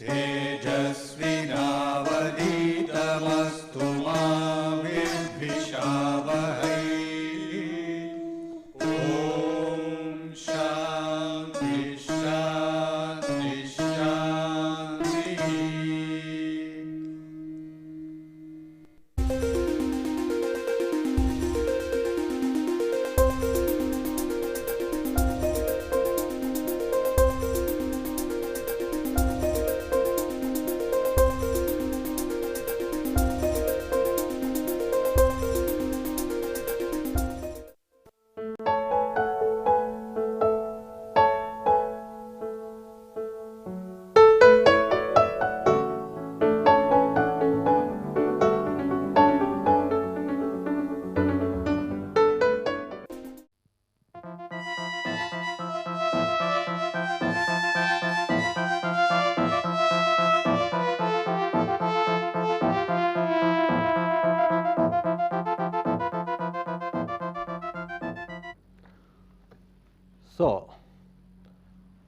तेजस्विनावधीतमस्तु मा विद्विषावहै। ॐ शान्ति शान्ति शान्तिः।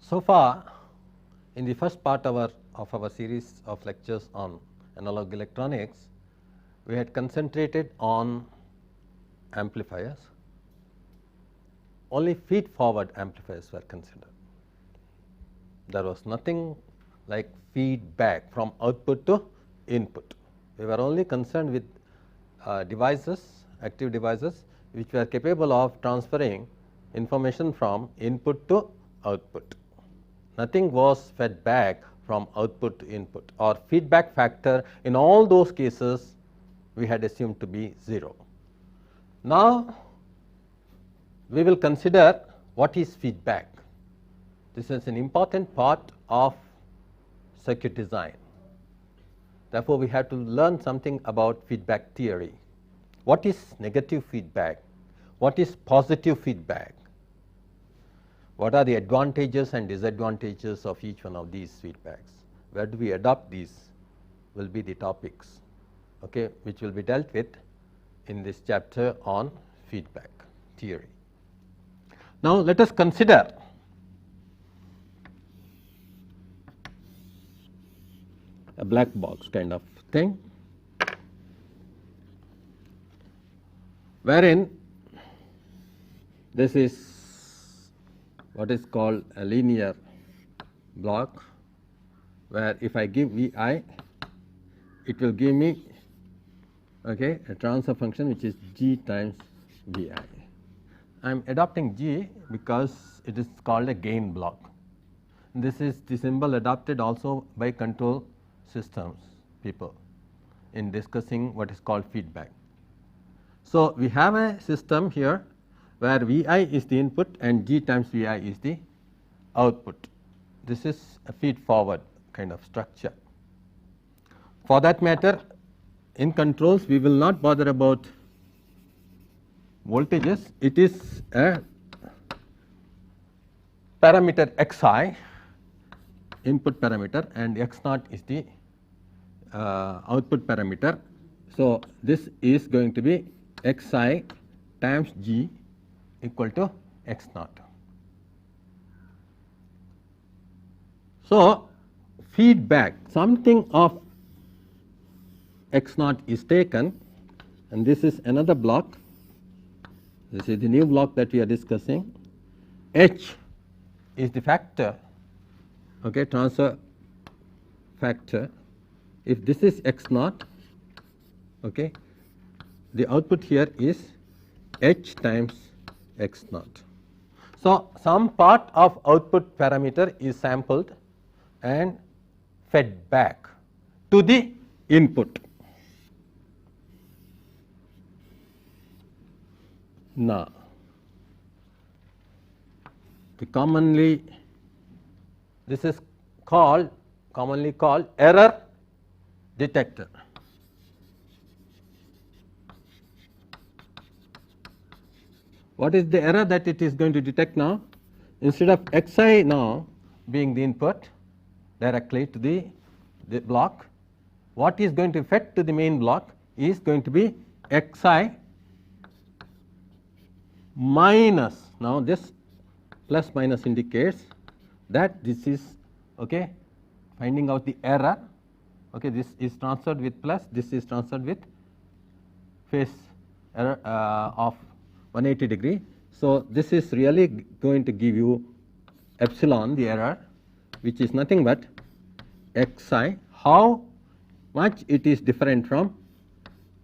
So far in the first part of our series of lectures on analog electronics, we had concentrated on amplifiers. Only feed forward amplifiers were considered. There was nothing like feedback from output to input. We were only concerned with devices, active devices, which were capable of transferring information from input to output. Nothing was fed back from output to input, or feedback factor in all those cases we had assumed to be 0. Now, we will consider what is feedback. This is an important part of circuit design. Therefore, we have to learn something about feedback theory. What is negative feedback? What is positive feedback? What are the advantages and disadvantages of each one of these feedbacks? Where do we adopt these will be the topics, okay, which will be dealt with in this chapter on feedback theory. Now, let us consider a black box kind of thing, wherein this is what is called a linear block, where if I give V I, it will give me a transfer function which is G times V I. I am adopting G because it is called a gain block. This is the symbol adopted also by control systems people in discussing what is called feedback. So, we have a system here where V I is the input and G times V I is the output. This is a feed forward kind of structure. For that matter, in controls we will not bother about voltages. It is a parameter Xi, input parameter, and X naught is the output parameter. So, this is going to be Xi times G equal to X naught. So, feedback, something of X naught is taken, and this is another block. This is the new block that we are discussing. H is the factor, transfer factor. If this is X naught, the output here is H times X naught. So, some part of output parameter is sampled and fed back to the input. Now, this is commonly called error detector. What is the error that it is going to detect now? Instead of Xi now being the input directly to the block, what is going to be fed to the main block is going to be Xi minus, now this plus minus indicates that this is finding out the error. Okay, this is transferred with plus, this is transferred with phase error of 180 degree. So, this is really going to give you epsilon, the error, which is nothing but xi, how much it is different from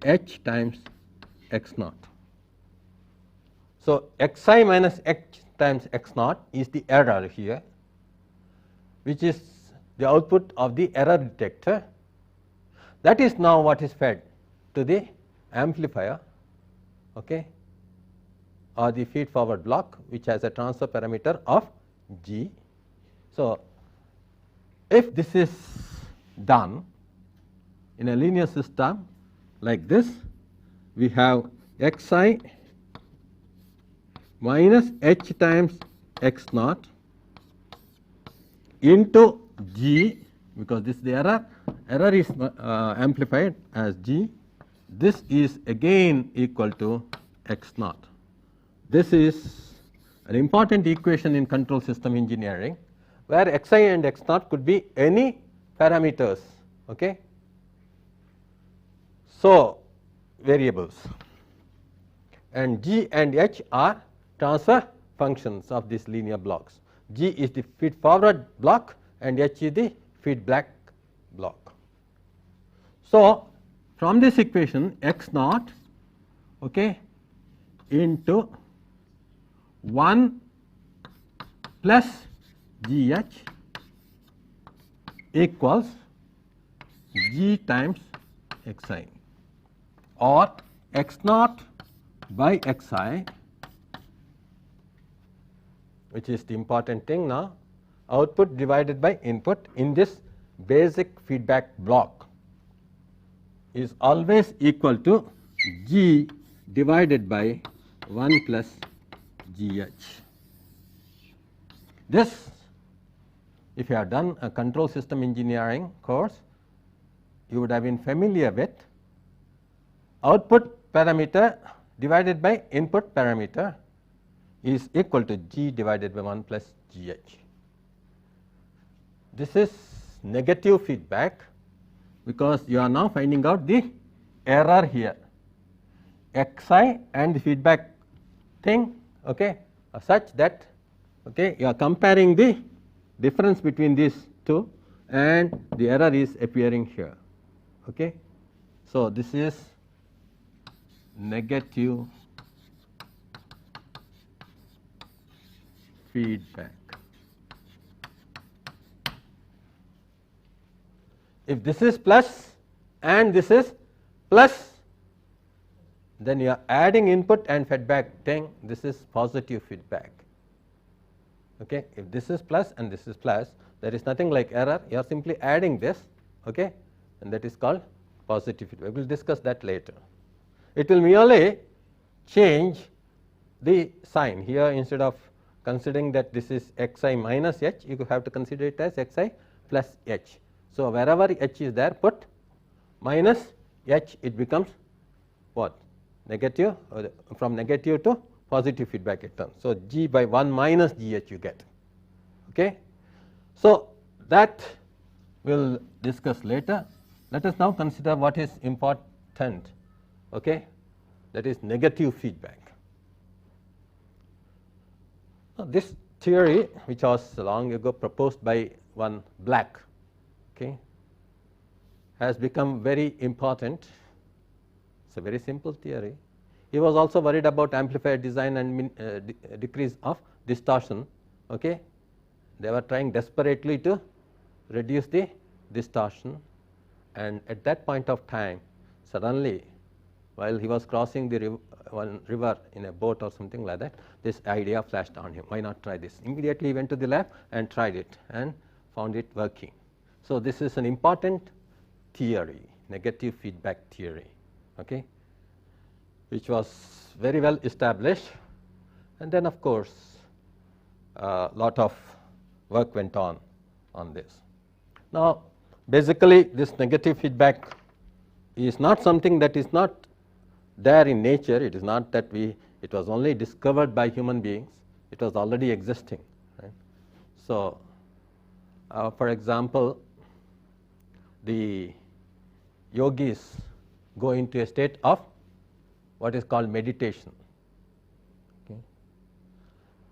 h times x naught. So, xi minus h times x naught is the error here, which is the output of the error detector. That is now what is fed to the amplifier, okay, or the feed forward block, which has a transfer parameter of g. So, if this is done in a linear system like this, we have xi minus h times x naught into g, because this is the error, error is amplified as g. This is again equal to x naught. This is an important equation in control system engineering, where xi and x naught could be any parameters, okay. So, variables, and g and h are transfer functions of these linear blocks. G is the feed forward block and h is the feedback block. So, from this equation x naught, okay, into 1 plus g h equals g times x I, or x naught by x I, which is the important thing now, output divided by input in this basic feedback block is always equal to g divided by 1 plus g h. This, if you have done a control system engineering course, you would have been familiar with. Output parameter divided by input parameter is equal to g divided by 1 plus g h. This is negative feedback, because you are now finding out the error here. xi and the feedback thing, okay, are such that, okay, you are comparing the difference between these two and the error is appearing here. Okay. So, this is negative feedback. If this is plus and this is plus, then you are adding input and feedback thing, this is positive feedback. Okay. If this is plus and this is plus, there is nothing like error, you are simply adding this, okay, and that is called positive feedback. We will discuss that later. It will merely change the sign here. Instead of considering that this is xi minus h, you have to consider it as xi plus h. So, wherever h is there, put minus h, it becomes what? Negative, from negative to positive feedback it turns. So, g by 1 minus g h you get. Okay. So, that we will discuss later. Let us now consider what is important, okay, that is negative feedback. Now, this theory, which was long ago proposed by one Black, okay, has become very important. It is a very simple theory. He was also worried about amplifier design and decrease of distortion. Okay. They were trying desperately to reduce the distortion, and at that point of time, suddenly, while he was crossing the one river in a boat or something like that, this idea flashed on him. Why not try this? Immediately he went to the lab and tried it and found it working. So, this is an important theory, negative feedback theory, okay, which was very well established, and then of course, a lot of work went on this. Now, basically this negative feedback is not something that is not there in nature. It is not that it was only discovered by human beings, it was already existing, right. So, for example, the yogis go into a state of what is called meditation. Okay.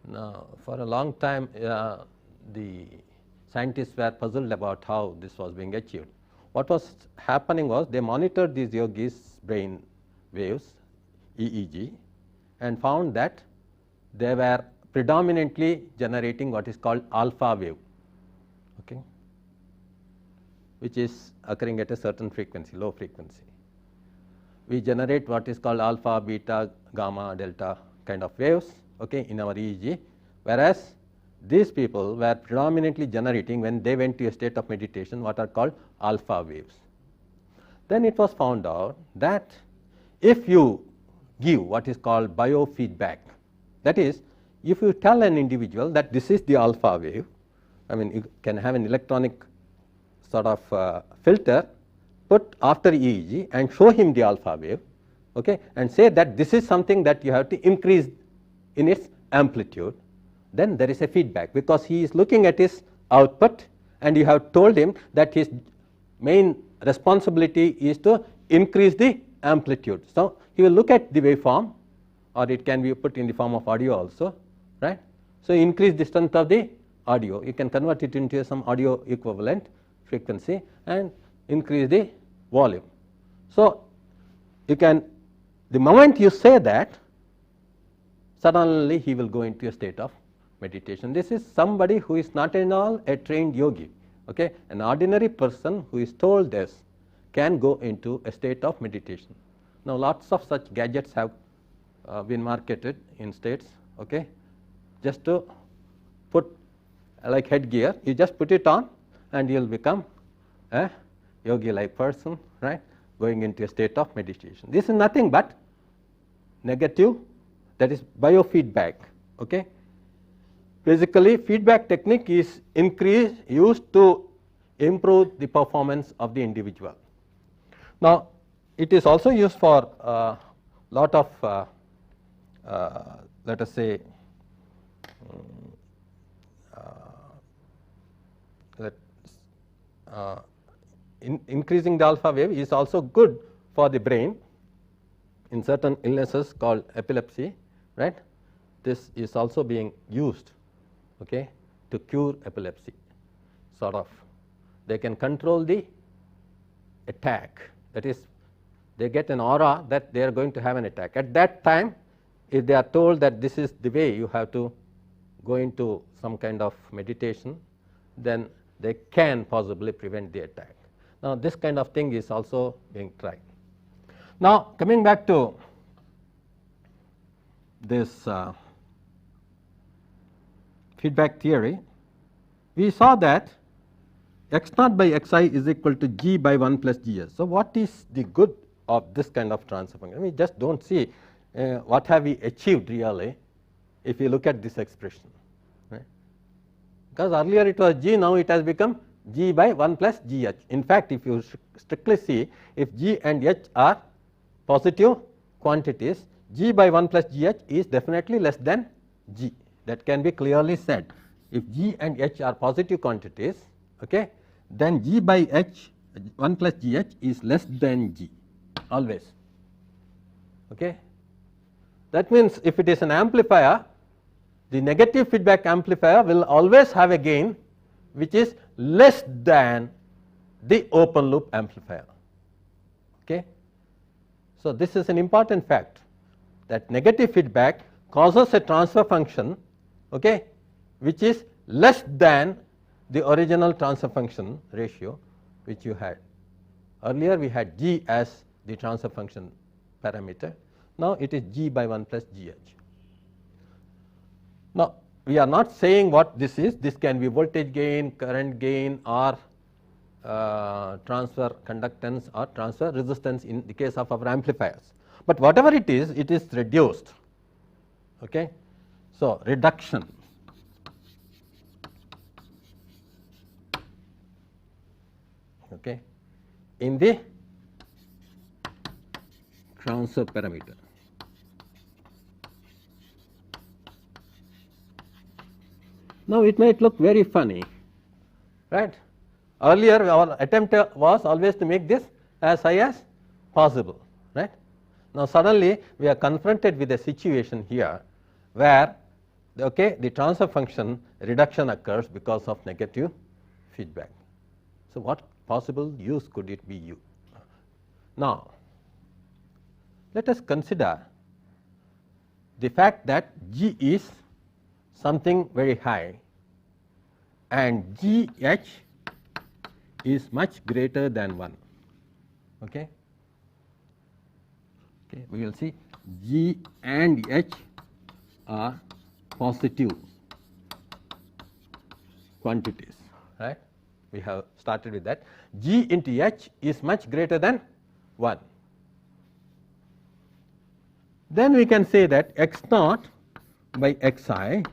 Now, for a long time the scientists were puzzled about how this was being achieved. What was happening was they monitored these yogis' brain waves, EEG, and found that they were predominantly generating what is called alpha wave, okay, which is occurring at a certain frequency, low frequency. We generate what is called alpha, beta, gamma, delta kind of waves, okay, in our EEG, whereas these people were predominantly generating, when they went to a state of meditation, what are called alpha waves. Then it was found out that if you give what is called biofeedback, that is, if you tell an individual that this is the alpha wave, I mean you can have an electronic sort of filter put after EEG and show him the alpha wave, okay, and say that this is something that you have to increase in its amplitude, then there is a feedback, because he is looking at his output and you have told him that his main responsibility is to increase the amplitude. So, he will look at the waveform, or it can be put in the form of audio also, right. So, increase the strength of the audio, you can convert it into some audio equivalent frequency and increase the volume. So, you can, the moment you say that, suddenly he will go into a state of meditation. This is somebody who is not at all a trained yogi, okay. An ordinary person who is told this can go into a state of meditation. Now, lots of such gadgets have been marketed in states, okay, just to put like headgear, you just put it on and you will become a yogi like person, right, going into a state of meditation. This is nothing but negative, that is biofeedback, okay. Basically, feedback technique is used to improve the performance of the individual. Now, it is also used for lot of let us say increasing the alpha wave is also good for the brain in certain illnesses called epilepsy, right. This is also being used, okay, to cure epilepsy, sort of. They can control the attack, that is, they get an aura that they are going to have an attack. At that time, if they are told that this is the way you have to go into some kind of meditation, then they can possibly prevent the attack. Now, this kind of thing is also being tried. Now, coming back to this feedback theory, we saw that x naught by xi is equal to g by 1 plus gs. So, what is the good of this kind of transfer function? We just do not see what have we achieved really if you look at this expression, right? Because earlier it was g, now it has become g by 1 plus gh. In fact, if you strictly see, if g and h are positive quantities, g by 1 plus gh is definitely less than g. That can be clearly said. If g and h are positive quantities, okay, then g by h 1 plus gh is less than g always, okay. That means, if it is an amplifier, the negative feedback amplifier will always have a gain which is less than the open loop amplifier, okay. So, this is an important fact, that negative feedback causes a transfer function, okay, which is less than the original transfer function ratio which you had. Earlier we had g as the transfer function parameter, now it is g by 1 plus gh. Now, we are not saying what this is, this can be voltage gain, current gain, or transfer conductance or transfer resistance in the case of our amplifiers, but whatever it is reduced, okay. So, reduction okay, in the transfer parameter. Now, it might look very funny, right, Earlier our attempt was always to make this as high as possible, right. Now suddenly we are confronted with a situation here where the transfer function reduction occurs because of negative feedback. So what possible use could it be used? Now let us consider the fact that G is something very high and GH is much greater than 1. Okay. Okay, we will see G and H are positive quantities, right. We have started with that. G into H is much greater than 1. Then we can say that x naught by xi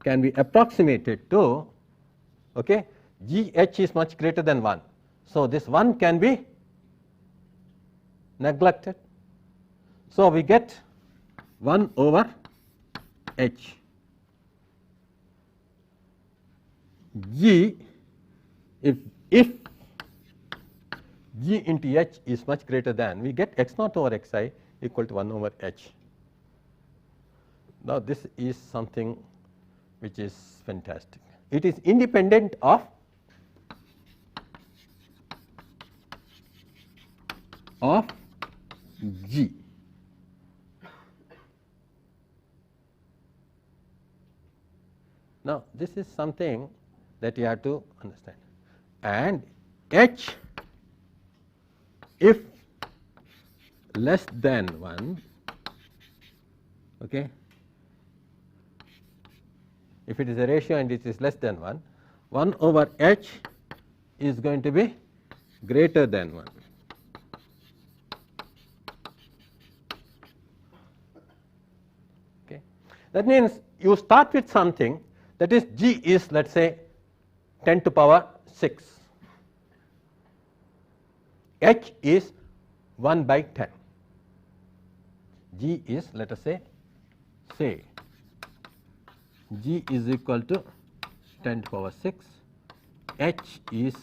can be approximated to GH is much greater than 1. So this 1 can be neglected. So we get 1 over H. G, if G into H is much greater than, we get x naught over xi equal to 1 over H. Now this is something which is fantastic. It is independent of G. Now this is something that you have to understand, and H if less than 1, okay, if it is a ratio and it is less than 1, 1 over H is going to be greater than 1. Okay. That means you start with something that is G is, let us say, 10 to power 6, H is 1 by 10, G is, let us say G is equal to 10 to power 6, H is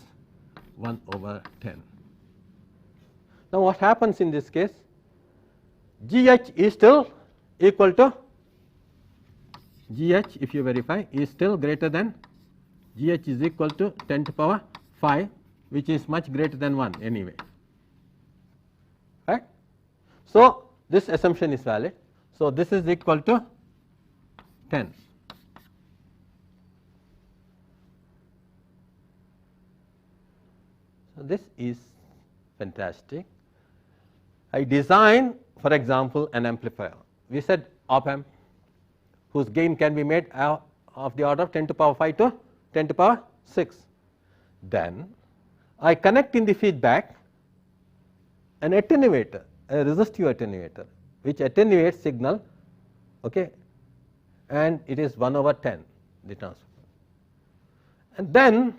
1 over 10. Now what happens in this case? GH is still equal to GH, if you verify, is still greater than GH is equal to 10 to power 5, which is much greater than 1 anyway, right. So this assumption is valid. So this is equal to 10. So this is fantastic. I design, for example, an amplifier. We said op amp whose gain can be made of the order of 10 to power 5 to 10 to power 6. Then I connect in the feedback an attenuator, a resistive attenuator, which attenuates signal, okay, and it is 1 over 10 the transfer. And then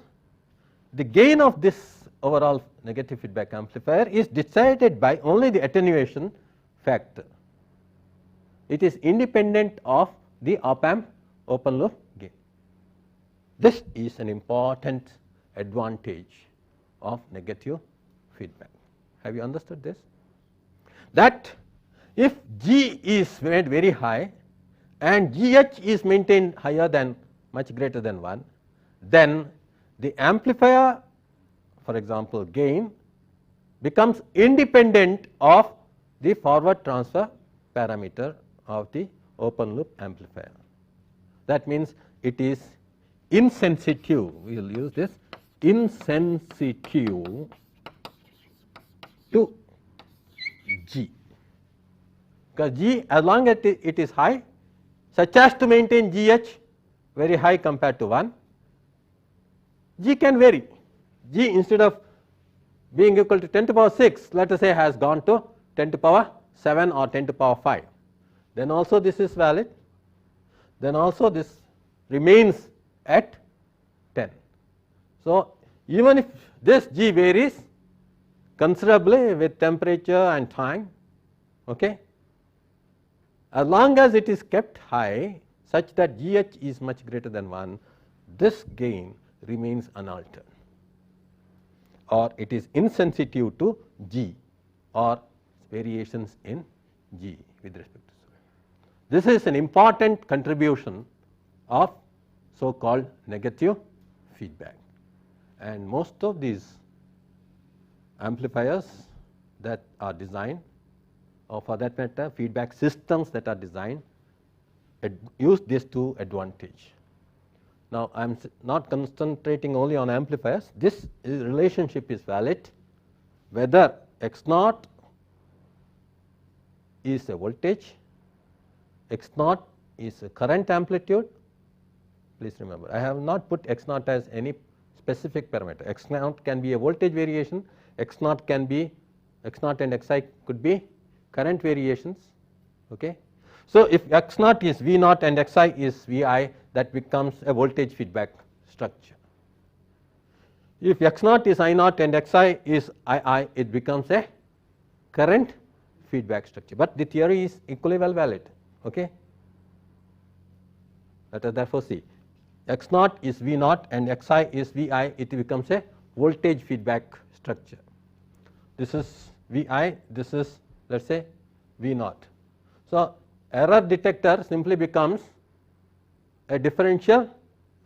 the gain of this overall negative feedback amplifier is decided by only the attenuation factor. It is independent of the op amp open loop gain. This is an important advantage of negative feedback. Have you understood this? That if G is made very high and GH is maintained higher than, much greater than 1, then the amplifier, for example gain, becomes independent of the forward transfer parameter of the open loop amplifier. That means it is insensitive, we will use this, insensitive to G, because G, as long as it is high such as to maintain GH very high compared to 1, G can vary. G instead of being equal to 10 to power 6, let us say, has gone to 10 to power 7 or 10 to power 5. Then also this is valid, then also this remains at 10. So even if this G varies considerably with temperature and time, okay, as long as it is kept high such that GH is much greater than 1, this gain remains unaltered. or it is insensitive to G or variations in G with respect to soil. This is an important contribution of so called negative feedback, and most of these amplifiers that are designed, or for that matter feedback systems that are designed, use this to advantage. Now, I am not concentrating only on amplifiers. This relationship is valid whether X naught is a voltage, X naught is a current amplitude. Please remember, I have not put X naught as any specific parameter. X naught can be a voltage variation, X naught can be, X naught and Xi could be current variations. Okay. So, if X naught is V naught and Xi is Vi, that becomes a voltage feedback structure. If X naught is I naught and Xi is II, it becomes a current feedback structure, but the theory is equally well valid. Okay. Let us therefore see, X naught is V naught and Xi is Vi, it becomes a voltage feedback structure. This is Vi, this is let us say V naught. So, error detector simply becomes a differential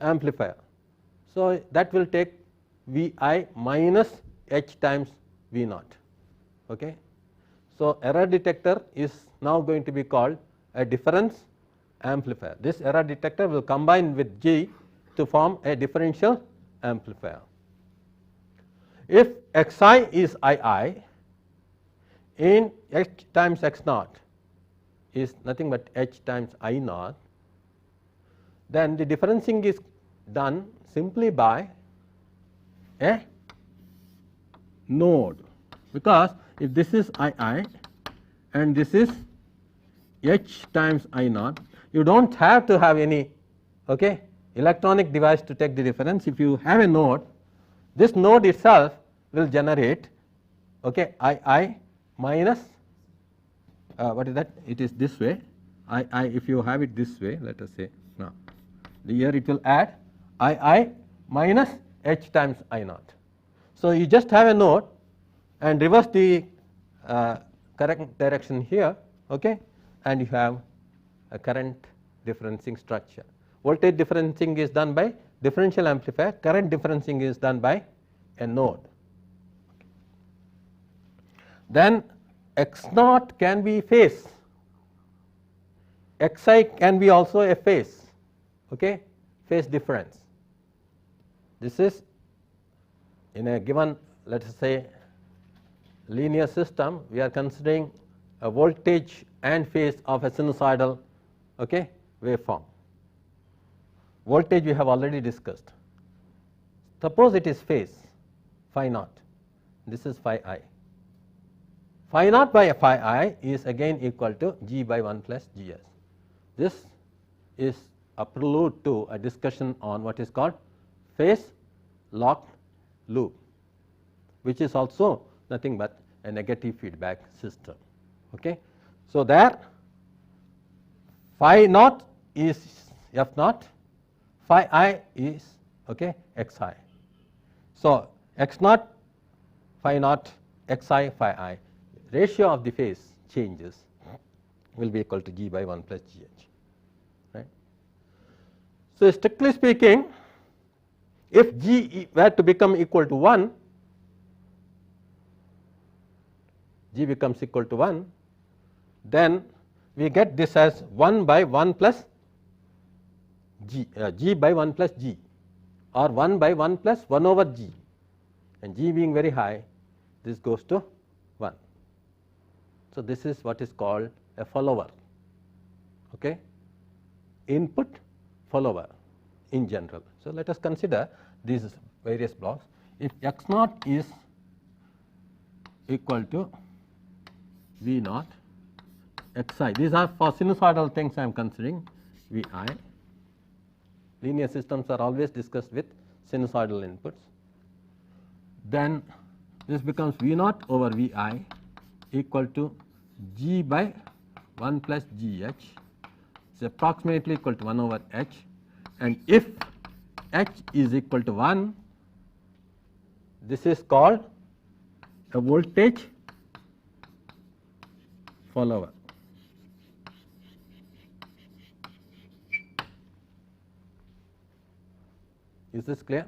amplifier. So, that will take Vi minus H times V naught. Okay. So, error detector is now going to be called a difference amplifier. This error detector will combine with G to form a differential amplifier. If Xi is II, in H times X naught is nothing but H times I naught, then the differencing is done simply by a node, because if this is II and this is H times I naught, you do not have to have any electronic device to take the difference. If you have a node, this node itself will generate II minus what is that? It is this way. I if you have it this way, let us say now, here it will add II minus H times I naught. So, you just have a node and reverse the correct direction here, and you have a current differencing structure. Voltage differencing is done by differential amplifier, current differencing is done by a node. Then X naught can be phase, Xi can be also a phase, phase difference. This is in a given, let us say, linear system, we are considering a voltage and phase of a sinusoidal waveform. Voltage we have already discussed. Suppose it is phase phi naught, this is phi I. Phi naught by phi I is again equal to G by 1 plus Gs. This is a prelude to a discussion on what is called phase locked loop, which is also nothing but a negative feedback system. So, there phi naught is F naught, phi I is Xi. So, X naught, phi naught, Xi, phi I, ratio of the phase changes will be equal to G by 1 plus Gh. Right. So, strictly speaking, if G were to become equal to 1, G becomes equal to 1, then we get this as 1 by 1 plus G, G by 1 plus G, or 1 by 1 plus 1 over G, and G being very high, this goes to 1. So, this is what is called a follower, input follower in general. So, let us consider these various blocks. If X naught is equal to V naught, Xi, these are for sinusoidal things I am considering, Vi. Linear systems are always discussed with sinusoidal inputs. Then this becomes V naught over Vi equal to G by 1 plus Gh, is approximately equal to 1 over H, and if H is equal to 1, this is called a voltage follower. Is this clear?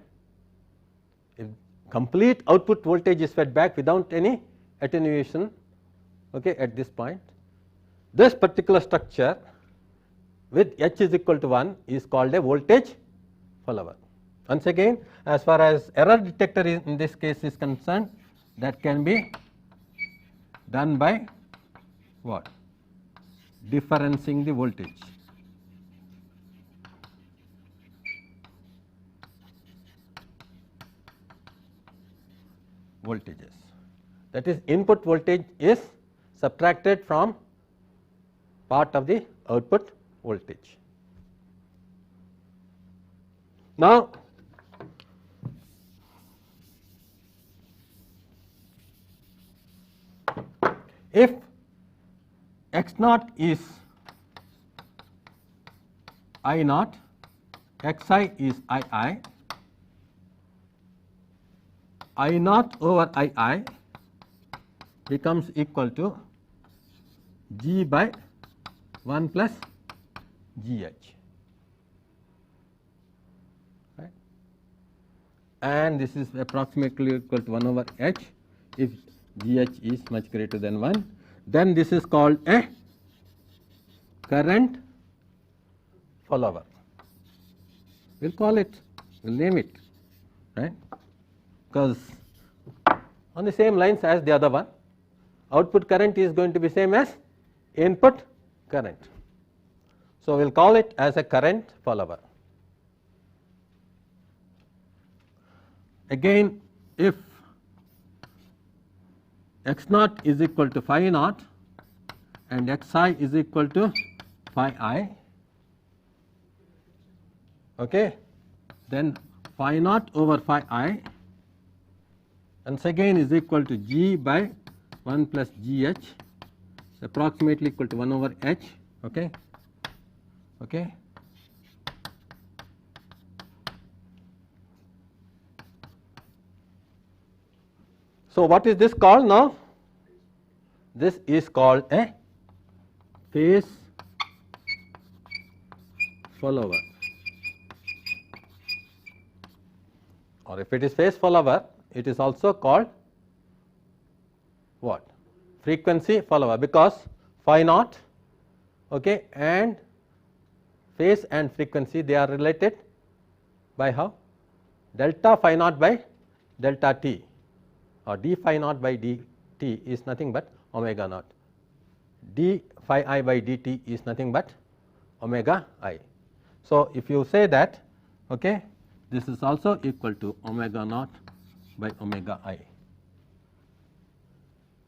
If complete output voltage is fed back without any attenuation, okay, at this point, this particular structure with H is equal to 1 is called a voltage follower. Once again, as far as error detector in this case is concerned, that can be done by what? Differencing the voltage. Voltages. That is, input voltage is subtracted from part of the output voltage. Now, if x naught is I naught, xi is I naught over I becomes equal to G by 1 plus GH, right, and this is approximately equal to 1 over H if GH is much greater than 1. Then this is called a current follower. We will call it, we will name it, right, because on the same lines as the other one, output current is going to be same as input current. So, we will call it as a current follower. Again, if x naught is equal to phi naught and xi is equal to phi I, okay, then phi naught over phi I once again is equal to G by 1 plus GH, approximately equal to 1 over H, okay. Okay. So, what is this called now? This is called a phase follower, or if it is phase follower, it is also called what? Frequency follower, because phi naught, okay, and phase and frequency, they are related by how? Delta phi naught by delta t, or d phi naught by dt is nothing but omega naught, d phi I by dt is nothing but omega I. So, if you say that, okay, this is also equal to omega naught by omega I.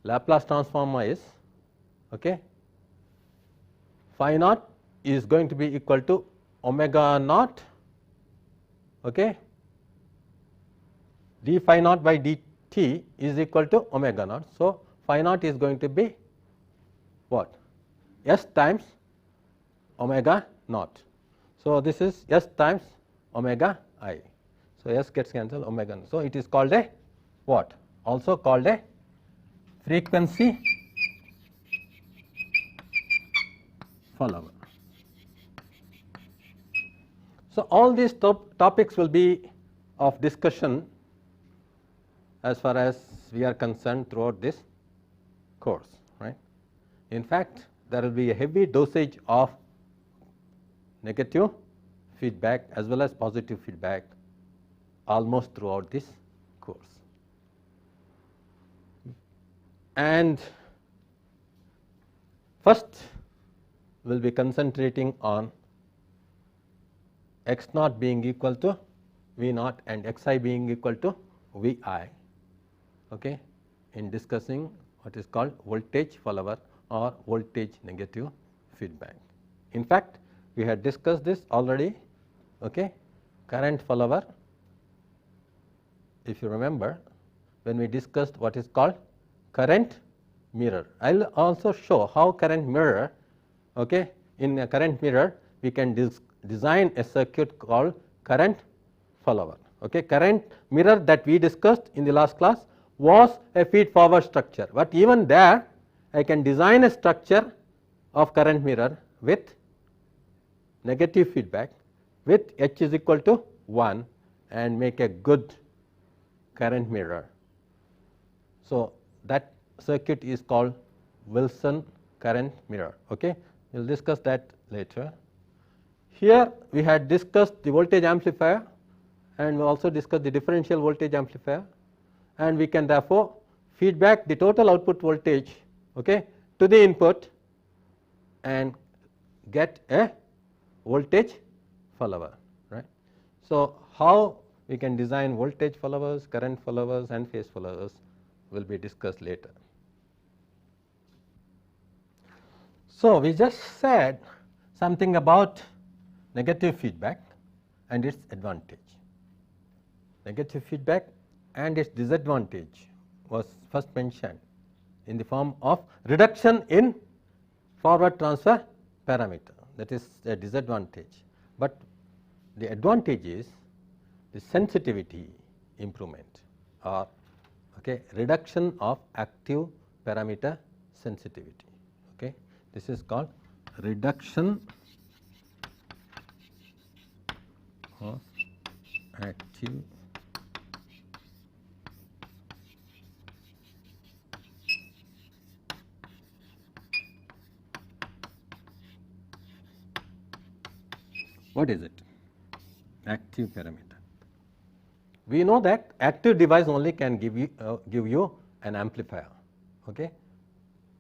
Laplace transform is, okay, phi naught is going to be equal to omega naught, okay, d phi naught by dt is equal to omega naught. So, phi naught is going to be what? S times omega naught. So, this is S times omega I. So, S gets cancelled, omega naught. So, it is called a what? Also called a frequency follower. So, all these topics will be of discussion as far as we are concerned throughout this course, right. In fact, there will be a heavy dosage of negative feedback as well as positive feedback almost throughout this course. And first we will be concentrating on x naught being equal to V naught and xi being equal to Vi, okay, in discussing what is called voltage follower or voltage negative feedback. In fact, we had discussed this already, okay, current follower, if you remember, when we discussed what is called current mirror. I will also show how current mirror, okay, in a current mirror we can design a circuit called current follower, Okay. Current mirror that we discussed in the last class was a feed forward structure, but even there I can design a structure of current mirror with negative feedback with H is equal to 1 and make a good current mirror. So, that circuit is called Wilson current mirror. Okay. We will discuss that later. Here we had discussed the voltage amplifier and we also discussed the differential voltage amplifier, and we can therefore feedback the total output voltage, okay, to the input and get a voltage follower, right. So, how we can design voltage followers, current followers and phase followers will be discussed later. So, we just said something about negative feedback and its advantage. Negative feedback and its disadvantage was first mentioned in the form of reduction in forward transfer parameter, that is a disadvantage, but the advantage is the sensitivity improvement or okay, reduction of active parameter sensitivity. Okay. This is called reduction of active what is it? Active parameter. We know that active device only can give you an amplifier. Okay.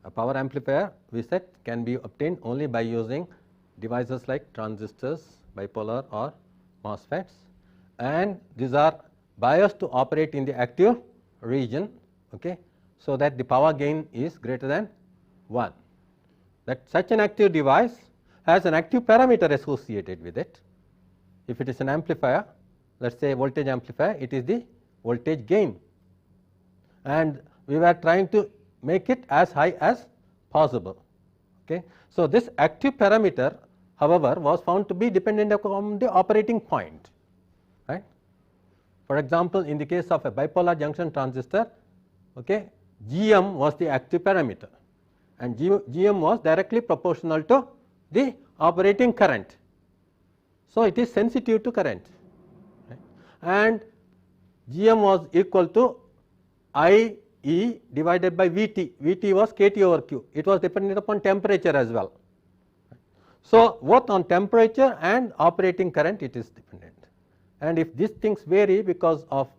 A power amplifier we said can be obtained only by using devices like transistors, bipolar or MOSFETs, and these are biased to operate in the active region, okay, so that the power gain is greater than 1. That such an active device has an active parameter associated with it. If it is an amplifier, let us say voltage amplifier, it is the voltage gain, and we were trying to make it as high as possible. Okay. So, this active parameter however was found to be dependent upon the operating point, right. For example, in the case of a bipolar junction transistor, okay, GM was the active parameter and GM was directly proportional to the operating current. So, it is sensitive to current, right, and GM was equal to I E divided by VT, VT was KT over Q, it was dependent upon temperature as well. So, both on temperature and operating current it is dependent, and if these things vary because of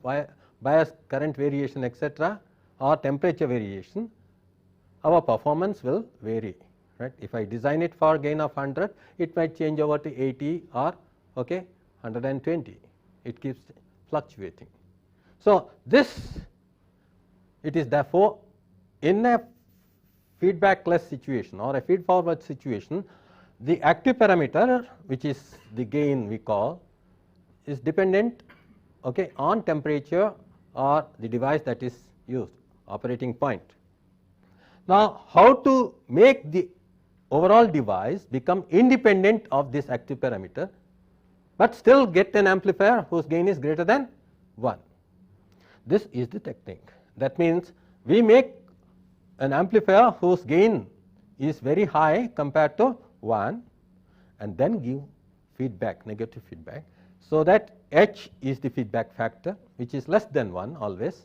bias current variation etc., or temperature variation, our performance will vary, right. If I design it for gain of 100, it might change over to 80 or okay, 120, it keeps fluctuating. So, this it is therefore in a feedbackless situation or a feed forward situation, the active parameter, which is the gain we call, is dependent okay, on temperature or the device that is used, operating point. Now, how to make the overall device become independent of this active parameter, but still get an amplifier whose gain is greater than 1. This is the technique. That means, we make an amplifier whose gain is very high compared to 1 and then give feedback, negative feedback. So, that H is the feedback factor which is less than 1 always,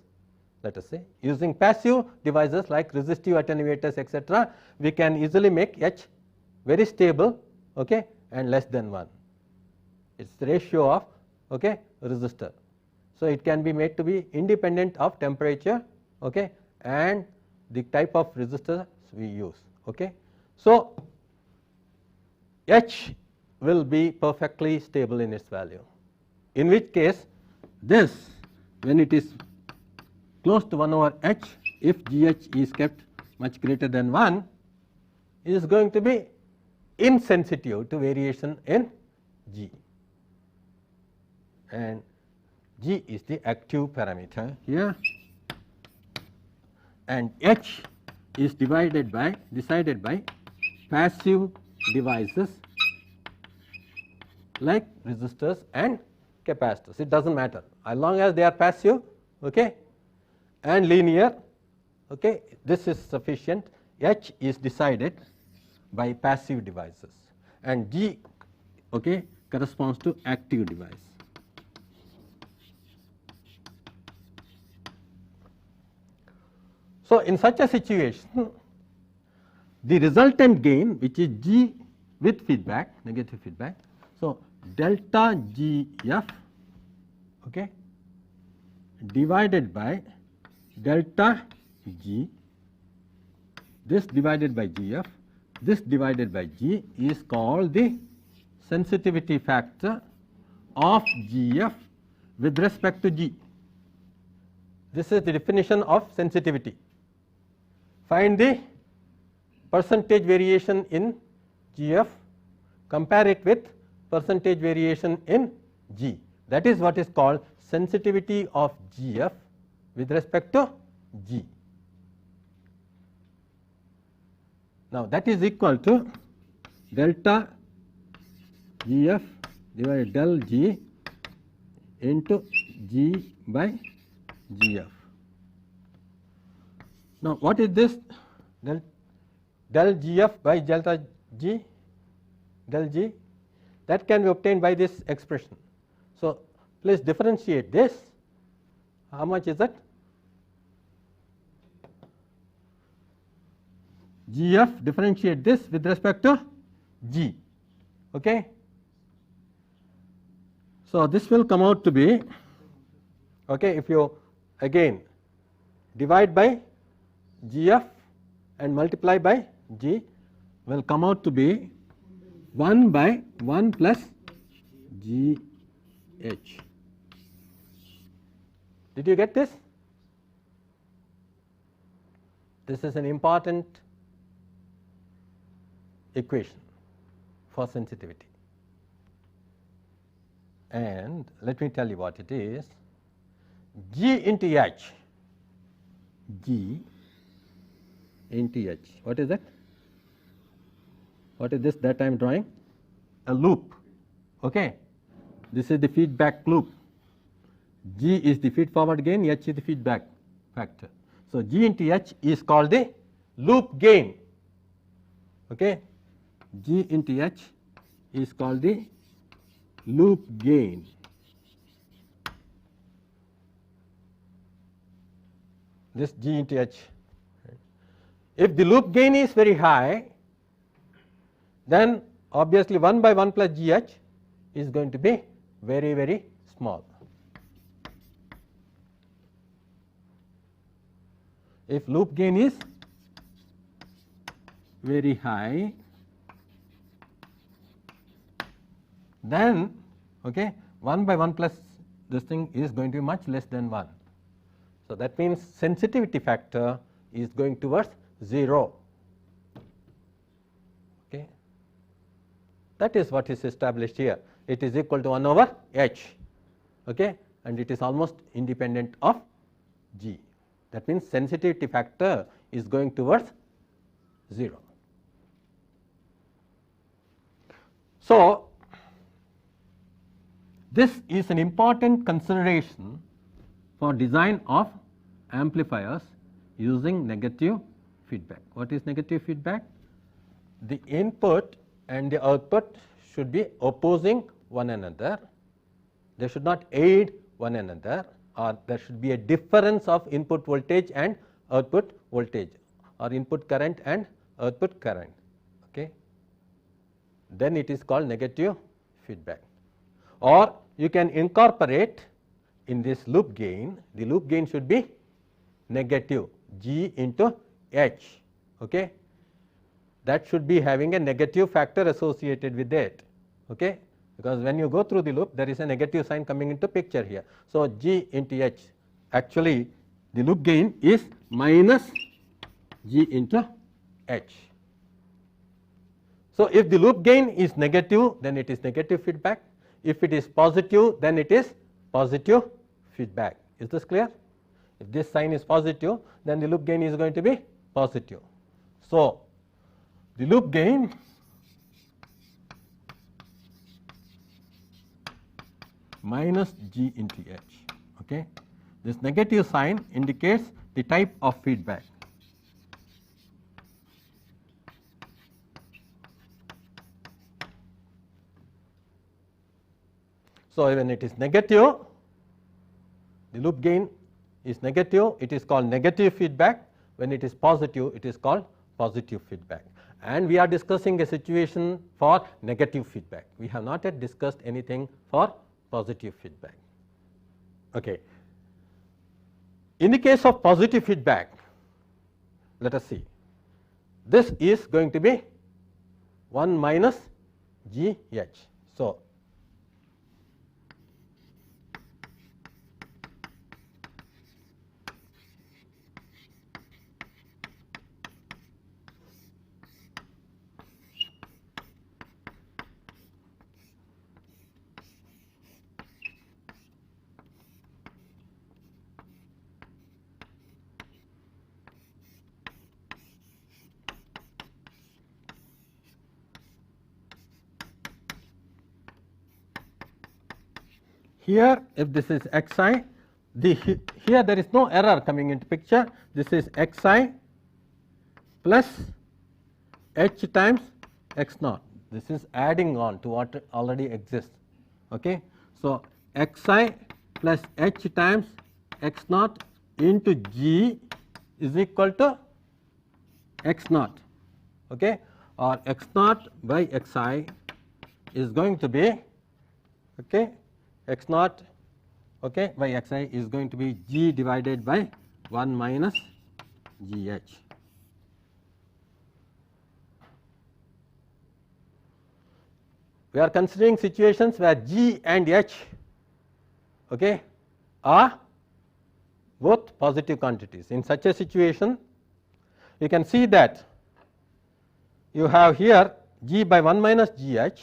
let us say. Using passive devices like resistive attenuators etc., we can easily make H very stable okay, and less than 1. It is the ratio of okay, resistor. So, it can be made to be independent of temperature okay, and the type of resistors we use. Okay. So, H will be perfectly stable in its value, in which case this, when it is close to 1 over H, if GH is kept much greater than 1, is going to be insensitive to variation in G, and G is the active parameter here, and H is decided by passive devices like resistors and capacitors, it does not matter, as long as they are passive, okay, and linear, okay, this is sufficient. H is decided by passive devices and G, okay, corresponds to active device. So, in such a situation, the resultant gain, which is G with feedback, negative feedback. So, delta GF, okay, divided by delta G, this divided by GF, this divided by G is called the sensitivity factor of GF with respect to G. This is the definition of sensitivity. Find the percentage variation in GF, compare it with percentage variation in G. That is what is called sensitivity of GF with respect to G. Now, that is equal to delta GF divided del G into G by GF. Now, what is this del GF by delta G, del G? That can be obtained by this expression. So, please differentiate this. How much is that? GF, differentiate this with respect to G. Okay. So, this will come out to be, okay, if you again divide by GF and multiply by G, will come out to be 1 by 1 plus GH. Did you get this? This is an important equation for sensitivity, and let me tell you what it is. G into H, G into H, what is that? What is this that I am drawing? A loop, okay. This is the feedback loop. G is the feed forward gain, H is the feedback factor. So, G into H is called the loop gain, okay. G into H is called the loop gain. This G into H. If the loop gain is very high, then obviously 1 by 1 plus GH is going to be very, very small. If loop gain is very high, then okay, 1 by 1 plus this thing is going to be much less than 1. So, that means sensitivity factor is going towards 0. Okay. That is what is established here. It is equal to 1 over H, okay, and it is almost independent of G. That means sensitivity factor is going towards 0. So, this is an important consideration for design of amplifiers using negative feedback. What is negative feedback? The input and the output should be opposing one another. They should not aid one another, or there should be a difference of input voltage and output voltage, or input current and output current. Okay. Then it is called negative feedback. Or you can incorporate in this loop gain, the loop gain should be negative G into H, okay. That should be having a negative factor associated with it, okay, because when you go through the loop there is a negative sign coming into picture here. So, G into H, actually the loop gain is minus G into H. So, if the loop gain is negative, then it is negative feedback. If it is positive, then it is positive feedback. Is this clear? If this sign is positive, then the loop gain is going to be positive. So, the loop gain minus G into H. Okay. This negative sign indicates the type of feedback. So, when it is negative, the loop gain is negative, it is called negative feedback. When it is positive, it is called positive feedback. And we are discussing a situation for negative feedback. We have not yet discussed anything for positive feedback. Okay. In the case of positive feedback, let us see. This is going to be 1 minus G H. So, here if this is x I, here there is no error coming into picture. This is x I plus h times x naught. This is adding on to what already exists. Okay. So, x I plus h times x naught into G is equal to x naught, okay, or x naught by x I is going to be, okay, x naught, okay, by x I is going to be G divided by 1 minus G H. We are considering situations where G and H, okay, are both positive quantities. In such a situation, you can see that you have here G by 1 minus G H,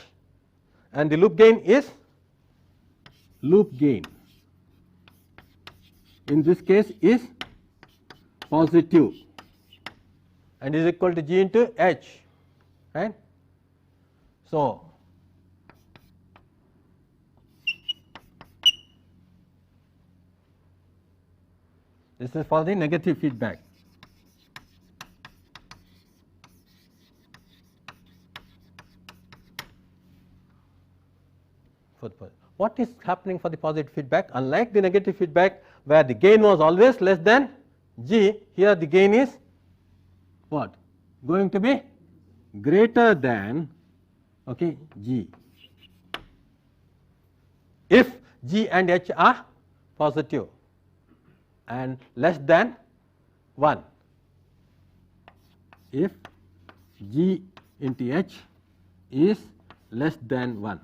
and the loop gain is loop gain in this case is positive and is equal to G into H, right. So, this is for the negative feedback. What is happening for the positive feedback? Unlike the negative feedback where the gain was always less than G, here the gain is what? Going to be greater than, okay, G. If G and H are positive and less than 1. If G into H is less than 1.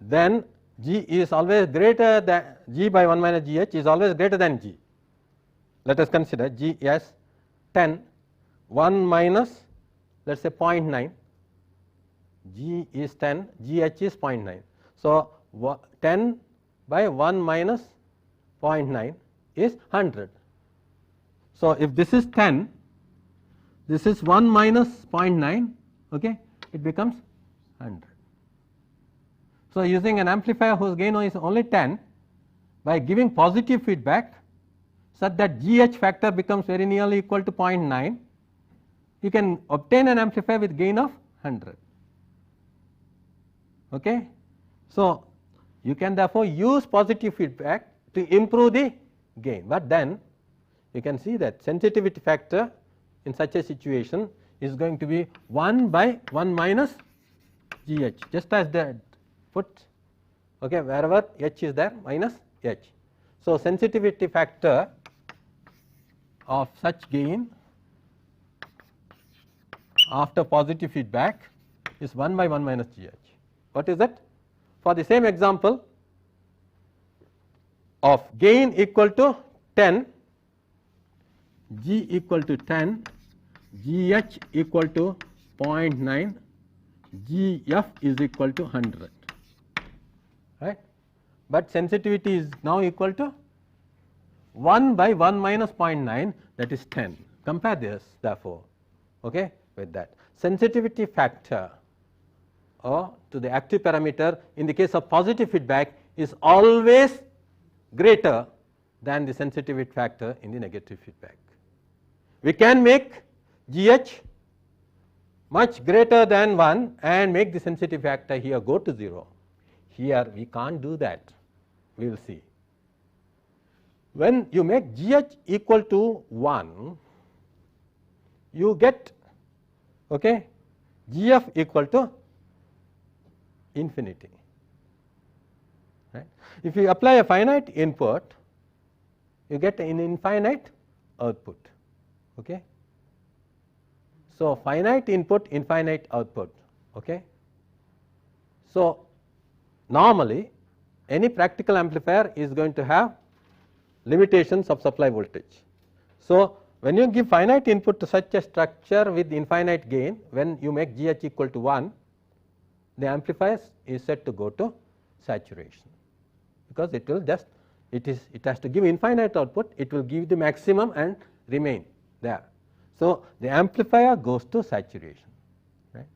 Then G is always greater than G by 1 minus G H is always greater than G. Let us consider G as 10, 1 minus let us say 0.9, G is 10, G H is 0.9. So, 10 by 1 minus 0.9 is 100. So, if this is 10, this is 1 minus 0.9, okay, it becomes 100. So, using an amplifier whose gain is only 10, by giving positive feedback such that G H factor becomes very nearly equal to 0.9, you can obtain an amplifier with gain of 100. Okay. So, you can therefore use positive feedback to improve the gain, but then you can see that sensitivity factor in such a situation is going to be 1 by 1 minus G H, just as that put, okay, wherever H is there minus H. So, sensitivity factor of such gain after positive feedback is 1 by 1 minus G H. What is that? For the same example of gain equal to 10, G equal to 10, G H equal to 0.9, G F is equal to 100, right. But sensitivity is now equal to 1 by 1 minus 0.9, that is 10. Compare this therefore, okay, with that. Sensitivity factor or to the active parameter in the case of positive feedback is always greater than the sensitivity factor in the negative feedback. We can make GH much greater than 1 and make the sensitivity factor here go to 0. Here we can't do that, we will see. When you make GH equal to 1, you get GF equal to infinity. Right? If you apply a finite input, you get an infinite output. Okay? So, finite input, infinite output. Okay? So, normally any practical amplifier is going to have limitations of supply voltage. So, when you give finite input to such a structure with infinite gain, when you make GH equal to 1, the amplifier is said to go to saturation, because it will just it has to give infinite output, it will give the maximum and remain there. So, the amplifier goes to saturation. Right?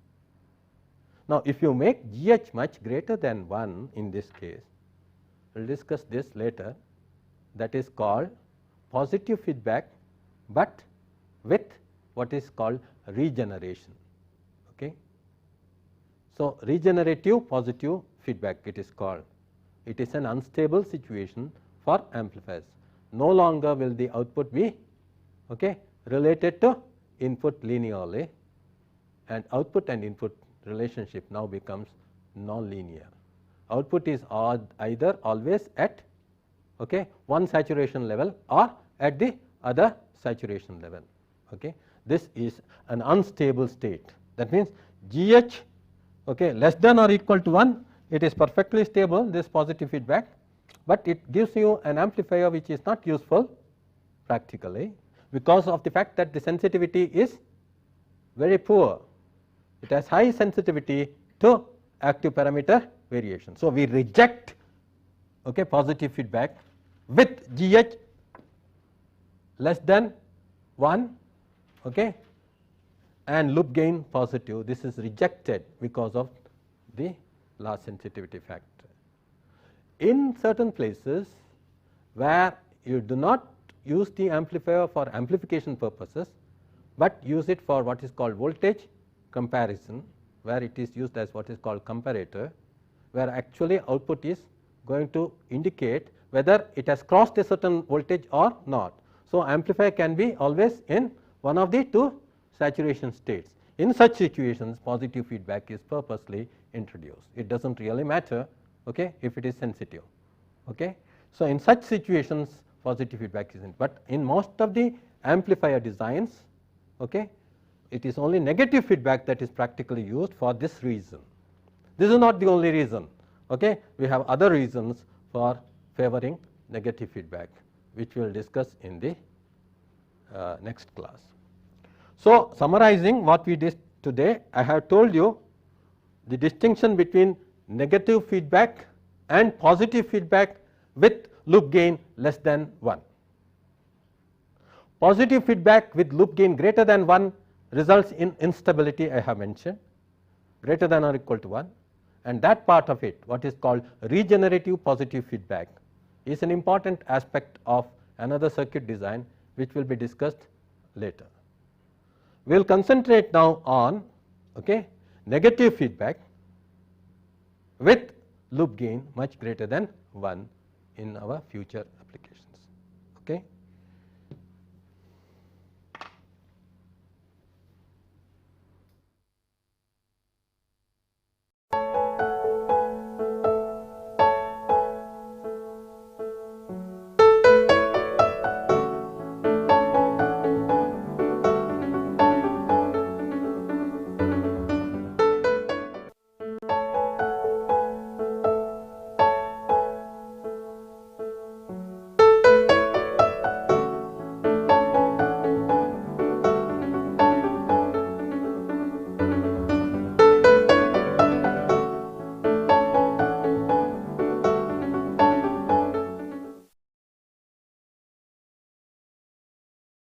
Now, if you make GH much greater than 1 in this case, we will discuss this later, that is called positive feedback, but with what is called regeneration. Okay? So, regenerative positive feedback it is called. It is an unstable situation for amplifiers. No longer will the output be related to input linearly, and output and input relationship now becomes non-linear. Output is either always at one saturation level or at the other saturation level. Okay. This is an unstable state. That means GH less than or equal to 1, it is perfectly stable, this positive feedback, but it gives you an amplifier which is not useful practically, because of the fact that the sensitivity is very poor. It has high sensitivity to active parameter variation. So, we reject positive feedback with GH less than 1 and loop gain positive. This is rejected because of the large sensitivity factor. In certain places where you do not use the amplifier for amplification purposes, but use it for what is called voltage comparison, where it is used as what is called comparator, where actually output is going to indicate whether it has crossed a certain voltage or not. So, amplifier can be always in one of the two saturation states. In such situations, positive feedback is purposely introduced. It does not really matter if it is sensitive. So, in such situations positive feedback is in, but in most of the amplifier designs it is only negative feedback that is practically used for this reason. This is not the only reason. We have other reasons for favoring negative feedback, which we will discuss in the next class. So, summarizing what we did today, I have told you the distinction between negative feedback and positive feedback with loop gain less than 1. Positive feedback with loop gain greater than 1 results in instability, I have mentioned, greater than or equal to 1, and that part of it, what is called regenerative positive feedback, is an important aspect of another circuit design, which will be discussed later. We will concentrate now on negative feedback with loop gain much greater than 1 in our future applications.